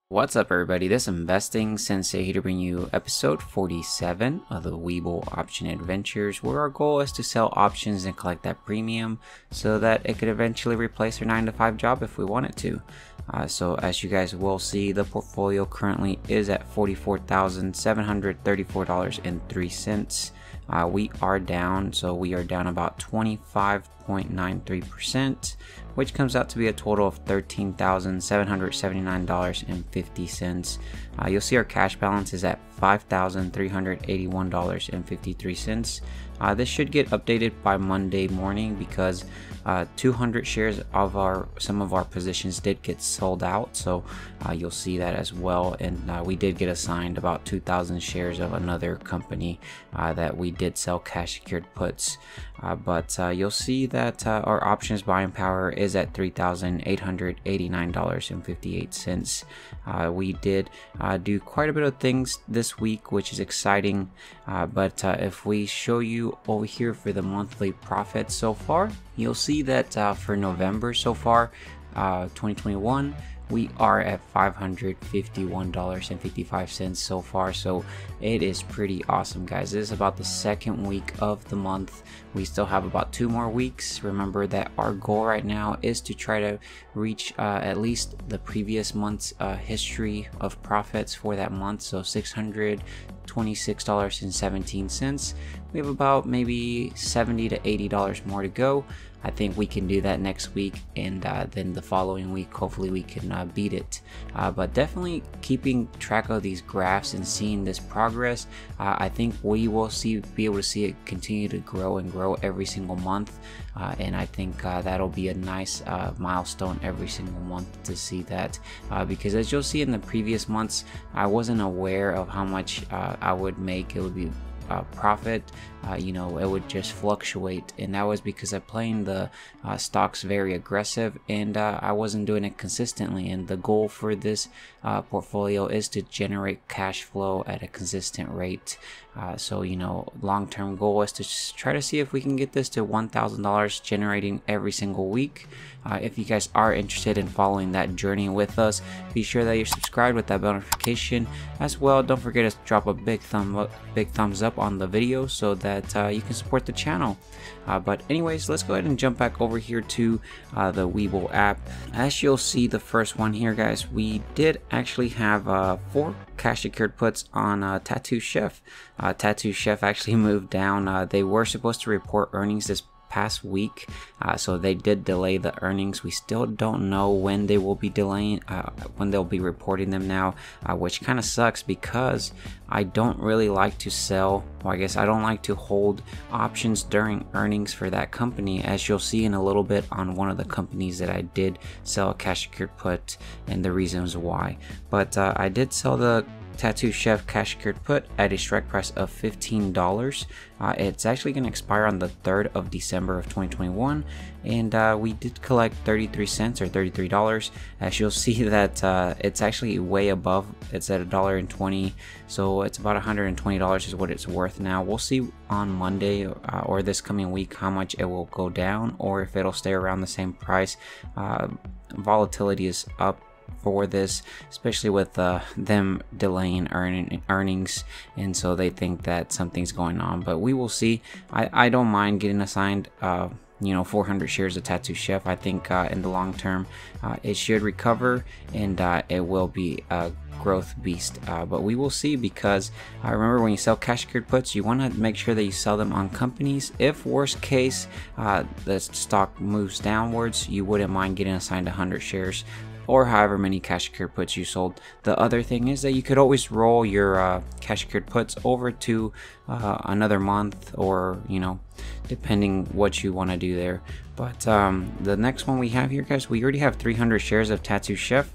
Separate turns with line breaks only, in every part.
What's up, everybody? This is Investing Sensei here to bring you episode 47 of the Webull Options Adventures, where our goal is to sell options and collect that premium so that it could eventually replace our 9-to-5 job if we want it to. So as you guys will see, the portfolio currently is at $44,734.03. We are down, so we are down about 25.93%, which comes out to be a total of $13,779.50. You'll see our cash balance is at $5,381.53. This should get updated by Monday morning because 200 shares of some of our positions did get sold out, so you'll see that as well. And we did get assigned about 2,000 shares of another company that we did sell cash secured puts, but you'll see that our options buying power is at $3,889.58. We did do quite a bit of things this week, which is exciting, but if we show you over here for the monthly profits so far, you'll see that for November so far, 2021, we are at $551.55 so far, so it is pretty awesome, guys. This is about the second week of the month. We still have about 2 more weeks. Remember that our goal right now is to try to reach at least the previous month's history of profits for that month, so $626.17. we have about maybe $70 to $80 more to go. I think we can do that next week, and then the following week hopefully we can beat it, but definitely keeping track of these graphs and seeing this progress, I think we will be able to see it continue to grow and grow every single month, and I think that'll be a nice milestone every single month to see that, because as you'll see in the previous months, I wasn't aware of how much I would make. It would be profit, you know, it would just fluctuate, and that was because I'm playing the stocks very aggressive, and I wasn't doing it consistently. And the goal for this portfolio is to generate cash flow at a consistent rate. So, you know, long-term goal is to try to see if we can get this to $1,000 generating every single week. If you guys are interested in following that journey with us, be sure that you're subscribed with that bell notification as well. Don't forget to drop a big thumbs up on the video so that you can support the channel. But anyways, let's go ahead and jump back over here to the Webull app. As you'll see, the first one here, guys, we did actually have 4 cash secured puts on Tattoo Chef. Tattoo Chef actually moved down. They were supposed to report earnings this past week, so they did delay the earnings. We still don't know when they will be delaying, when they'll be reporting them now, which kind of sucks because I don't really like to sell, or I guess I don't like to hold options during earnings for that company, as you'll see in a little bit on one of the companies that I did sell a cash secured put and the reasons why. But I did sell the Tattoo Chef cash secured put at a strike price of $15. It's actually going to expire on the 3rd of December of 2021, and we did collect 33 cents or $33. As you'll see that it's actually way above. It's at $1.20, so it's about $120 is what it's worth now. We'll see on Monday or this coming week how much it will go down, or if it'll stay around the same price. Volatility is up for this, especially with them delaying earnings, and so they think that something's going on, but we will see. I don't mind getting assigned you know, 400 shares of Tattoo Chef. I think in the long term it should recover, and it will be a growth beast, but we will see, because remember, when you sell cash secured puts, you want to make sure that you sell them on companies. If worst case the stock moves downwards, you wouldn't mind getting assigned 100 shares or however many cash secured puts you sold. The other thing is that you could always roll your cash secured puts over to another month, or, you know, depending what you want to do there. But the next one we have here, guys, we already have 300 shares of Tattoo Chef.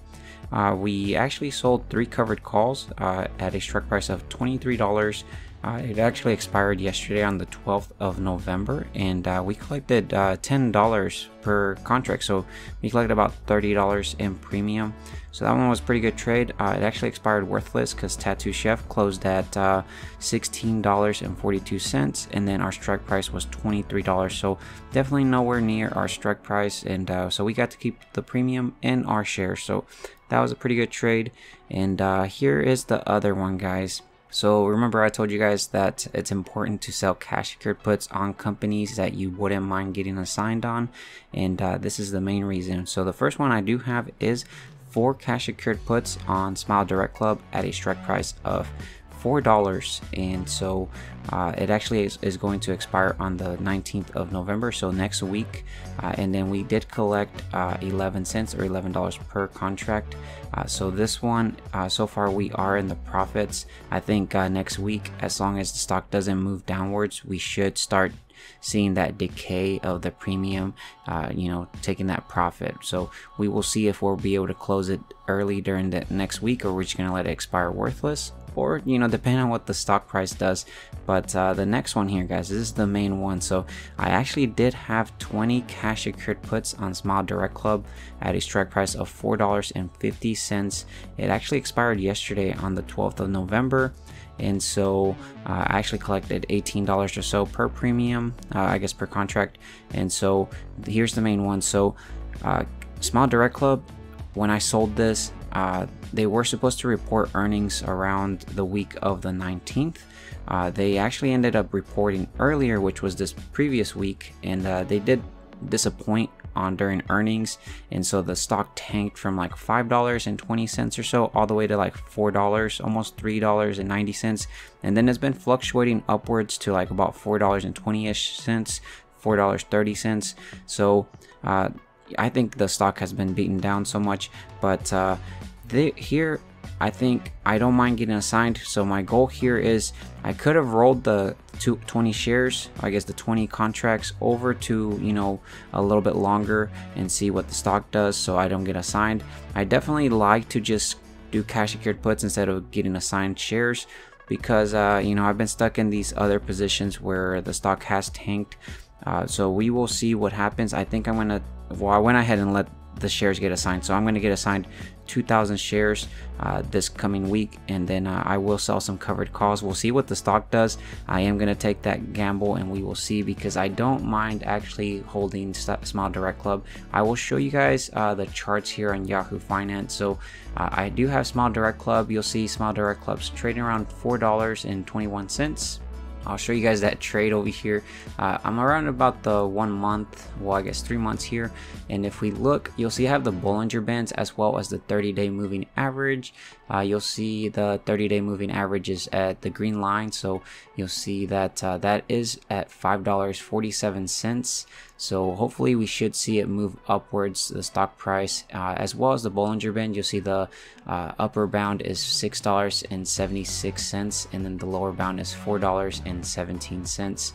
We actually sold 3 covered calls at a strike price of $23. It actually expired yesterday on the 12th of November, and we collected $10 per contract, so we collected about $30 in premium. So that one was a pretty good trade. It actually expired worthless because Tattoo Chef closed at $16.42, and then our strike price was $23, so definitely nowhere near our strike price, and so we got to keep the premium in our shares. So that was a pretty good trade. And here is the other one, guys. So remember I told you guys that it's important to sell cash secured puts on companies that you wouldn't mind getting assigned on, and this is the main reason. So the first one I do have is 4 cash secured puts on Smile Direct Club at a strike price of $4, and so it actually is going to expire on the 19th of November, so next week. And then we did collect 11 cents or $11 per contract. So this one, so far we are in the profits. I think next week, as long as the stock doesn't move downwards, we should start seeing that decay of the premium, you know, taking that profit. So we will see if we'll be able to close it early during the next week, or we're just gonna let it expire worthless, or, you know, depending on what the stock price does. But the next one here, guys, this is the main one. So I actually did have 20 cash secured puts on Smile Direct Club at a strike price of $4.50. It actually expired yesterday on the 12th of November. And so I actually collected $18 or so per premium, I guess per contract. And so here's the main one. So Smile Direct Club, when I sold this, they were supposed to report earnings around the week of the 19th. They actually ended up reporting earlier, which was this previous week, and they did disappoint on during earnings, and so the stock tanked from like $5.20 or so all the way to like $4, almost $3.90, and then it's been fluctuating upwards to like about $4.20ish cents, $4.30. So I think the stock has been beaten down so much, but here I think I don't mind getting assigned. So my goal here is I could have rolled the 20 shares, I guess the 20 contracts over to, you know, a little bit longer and see what the stock does so I don't get assigned. I definitely like to just do cash secured puts instead of getting assigned shares, because you know, I've been stuck in these other positions where the stock has tanked. So we will see what happens. I think I'm gonna, well, I went ahead and let the shares get assigned, so I'm going to get assigned 2,000 shares this coming week, and then I will sell some covered calls. We'll see what the stock does. I am going to take that gamble, and we will see, because I don't mind actually holding Smile Direct Club. I will show you guys the charts here on Yahoo Finance. So I do have Smile Direct Club. You'll see Smile Direct Club's trading around $4.21. I'll show you guys that trade over here. I'm around about the 1 month, well, I guess 3 months here. And if we look, you'll see I have the Bollinger Bands as well as the 30-day moving average. You'll see the 30-day moving average is at the green line. So you'll see that that is at $5.47. So hopefully we should see it move upwards, the stock price, as well as the Bollinger Band. You'll see the upper bound is $6.76, and then the lower bound is $4.17.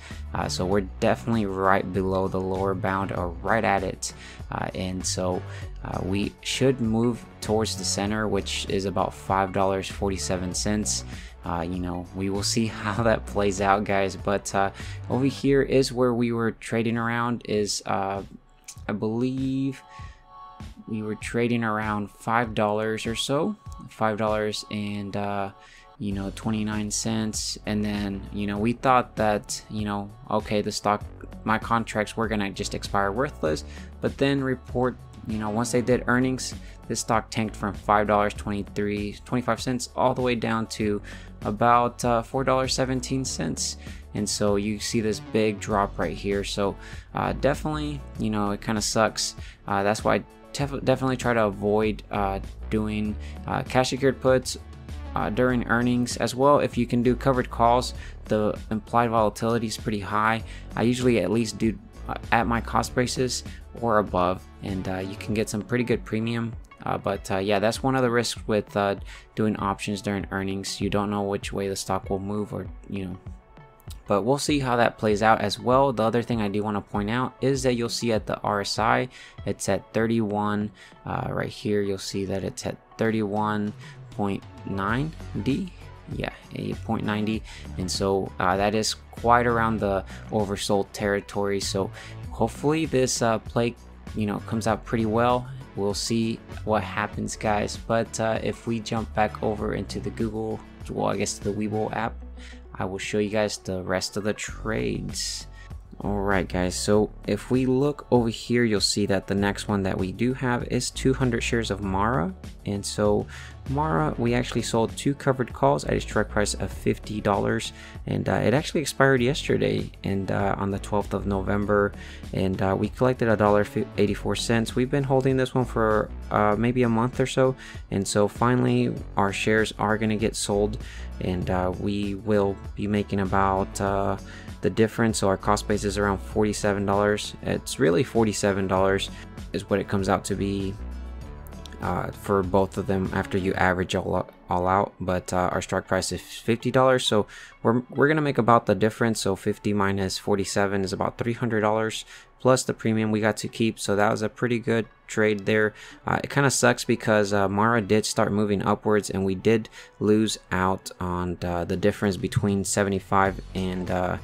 So we're definitely right below the lower bound, or right at it. And so we should move towards the center, which is about $5.47. You know, we will see how that plays out, guys. But over here is where we were trading around, is I believe we were trading around $5 or so, $5 and you know, 29 cents. And then, you know, we thought that, you know, okay, the stock, my contracts were gonna just expire worthless, but then report, you know, once they did earnings, this stock tanked from $5.25 all the way down to about $4.17. And so you see this big drop right here. So definitely, you know, it kind of sucks. That's why I definitely try to avoid doing cash secured puts during earnings. As well, if you can do covered calls, the implied volatility is pretty high. I usually at least do at my cost basis or above, and you can get some pretty good premium. But yeah, that's one of the risks with doing options during earnings. You don't know which way the stock will move, or, you know, but we'll see how that plays out as well. The other thing I do want to point out is that you'll see at the RSI, it's at 31. Right here, you'll see that it's at 31.9D. Yeah, 8.90, and so that is quite around the oversold territory. So hopefully this play, you know, comes out pretty well. We'll see what happens, guys. But if we jump back over into the Google, well, I guess the Webull app, I will show you guys the rest of the trades. Alright guys, so if we look over here, you'll see that the next one that we do have is 200 shares of Mara. And so Mara, we actually sold 2 covered calls at a strike price of $50, and it actually expired yesterday, and on the 12th of November, and we collected $1.84. We've been holding this one for maybe a month or so, and so finally our shares are going to get sold, and we will be making about the difference. So our cost base is around $47. It's really $47 is what it comes out to be for both of them after you average all out, but our strike price is $50, so we're gonna make about the difference. So 50 minus 47 is about $300 plus the premium we got to keep. So that was a pretty good trade there. It kind of sucks because Mara did start moving upwards, and we did lose out on the difference between 75 and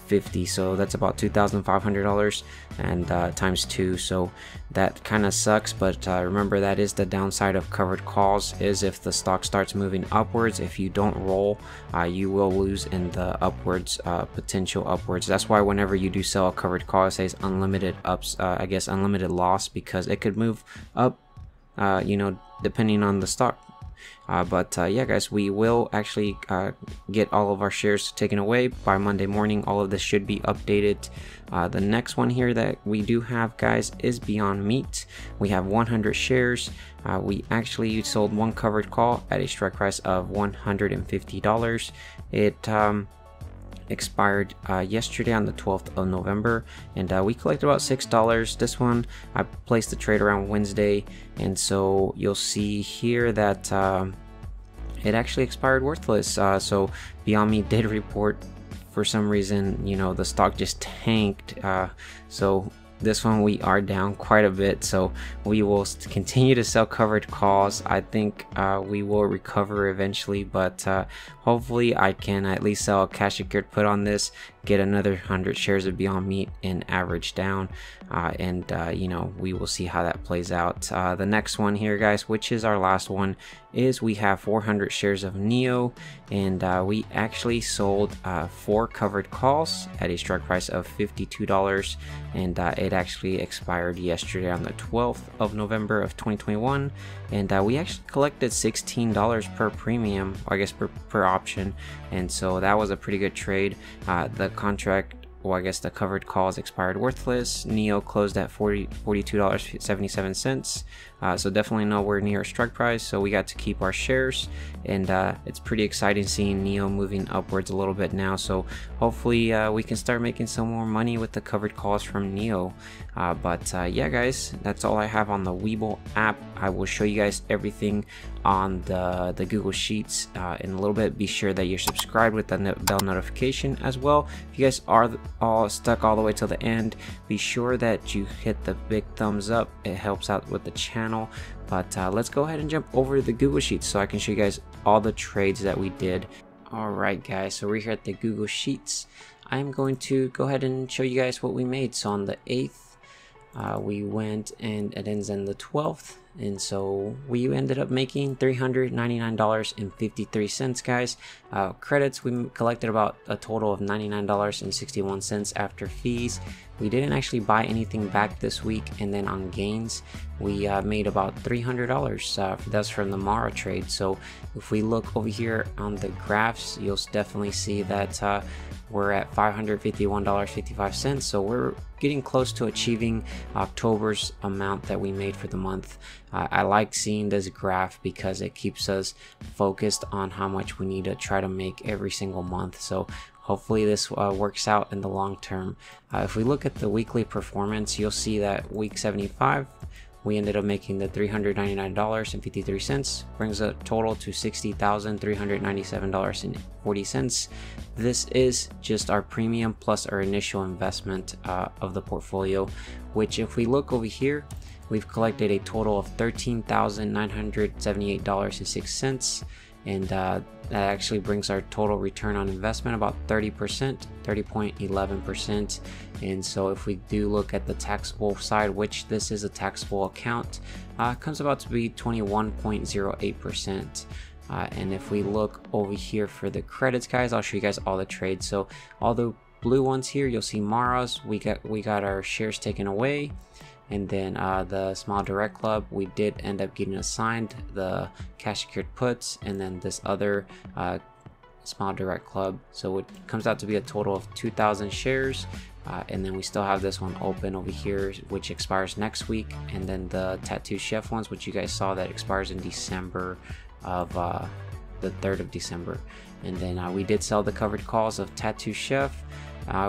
50, so that's about $2,500 and times 2, so that kind of sucks. But remember, that is the downside of covered calls, is if the stock starts moving upwards, if you don't roll, you will lose in the upwards, potential upwards. That's why whenever you do sell a covered call, it says unlimited ups, I guess unlimited loss, because it could move up, you know, depending on the stock. But yeah guys, we will actually get all of our shares taken away by Monday morning. All of this should be updated. The next one here that we do have, guys, is Beyond Meat. We have 100 shares. We actually sold 1 covered call at a strike price of $150. It expired yesterday on the 12th of November, and we collected about $6. This one I placed the trade around Wednesday, and so you'll see here that it actually expired worthless. So Beyond Meat did report, for some reason, you know, the stock just tanked. So this one we are down quite a bit, so we will continue to sell covered calls. I think we will recover eventually, but hopefully I can at least sell a cash secured put on this, get another 100 shares of Beyond Meat and average down, and you know, we will see how that plays out. The next one here, guys, which is our last one, is we have 400 shares of Neo, and we actually sold 4 covered calls at a strike price of $52, and it actually expired yesterday on the 12th of November of 2021, and we actually collected $16 per premium, or I guess per option, and so that was a pretty good trade. The contract, well, I guess the covered calls expired worthless. Neo closed at $42.77, so definitely nowhere near a strike price, so we got to keep our shares, and it's pretty exciting seeing Neo moving upwards a little bit now, so hopefully we can start making some more money with the covered calls from Neo. But yeah guys, that's all I have on the Webull app. I will show you guys everything on the Google Sheets in a little bit. Be sure that you're subscribed with the bell notification as well. If you guys are all stuck all the way till the end, be sure that you hit the big thumbs up. It helps out with the channel. But let's go ahead and jump over to the Google Sheets so I can show you guys all the trades that we did. Alright guys, so we're here at the Google Sheets. I'm going to go ahead and show you guys what we made. So on the 8th, we went, and it ends on the 12th, and so we ended up making $399.53, guys. Credits, we collected about a total of $99.61 after fees. We didn't actually buy anything back this week, and then on gains we made about $300. That's from the Mara trade. So if we look over here on the graphs, you'll definitely see that we're at $551.55, so we're getting close to achieving October's amount that we made for the month. I like seeing this graph because it keeps us focused on how much we need to try to make every single month, so hopefully this works out in the long term. If we look at the weekly performance, you'll see that week 75 we ended up making the $399.53, brings a total to $60,397.40. This is just our premium plus our initial investment of the portfolio, which if we look over here, we've collected a total of $13,978.06, and that actually brings our total return on investment about 30%, 30.11%. And so if we do look at the taxable side, which this is a taxable account, comes about to be 21.08%. And if we look over here for the credits, guys, I'll show you guys all the trades. So all the blue ones here, you'll see Mara's. We got our shares taken away. And then the Small Direct Club, we did end up getting assigned the cash secured puts, and then this other Small Direct Club. So it comes out to be a total of 2,000 shares. And then we still have this one open over here, which expires next week. And then the Tattoo Chef ones, which you guys saw, that expires in December of the 3rd of December. And then we did sell the covered calls of Tattoo Chef.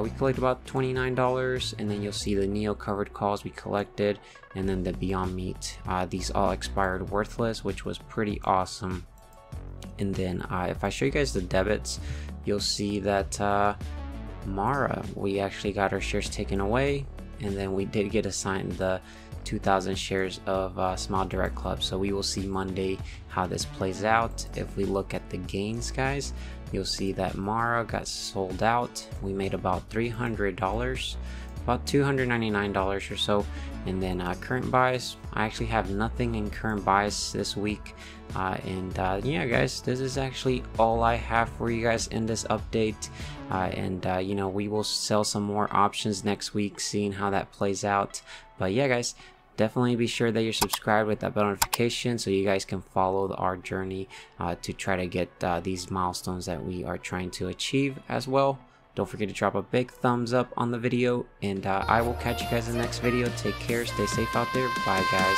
We collected about $29, and then you'll see the Neo covered calls we collected, and then the Beyond Meat. These all expired worthless, which was pretty awesome. And then if I show you guys the debits, you'll see that Mara, we actually got our shares taken away, and then we did get assigned the 2,000 shares of Small Direct Club. So we will see Monday how this plays out. If we look at the gains, guys, you'll see that Mara got sold out. We made about $300, about $299 or so. And then current buys, I actually have nothing in current buys this week. Yeah, guys, this is actually all I have for you guys in this update. You know, we will sell some more options next week, seeing how that plays out. But yeah, guys, definitely be sure that you're subscribed with that bell notification so you guys can follow our journey to try to get these milestones that we are trying to achieve as well. Don't forget to drop a big thumbs up on the video, and I will catch you guys in the next video. Take care, stay safe out there. Bye, guys.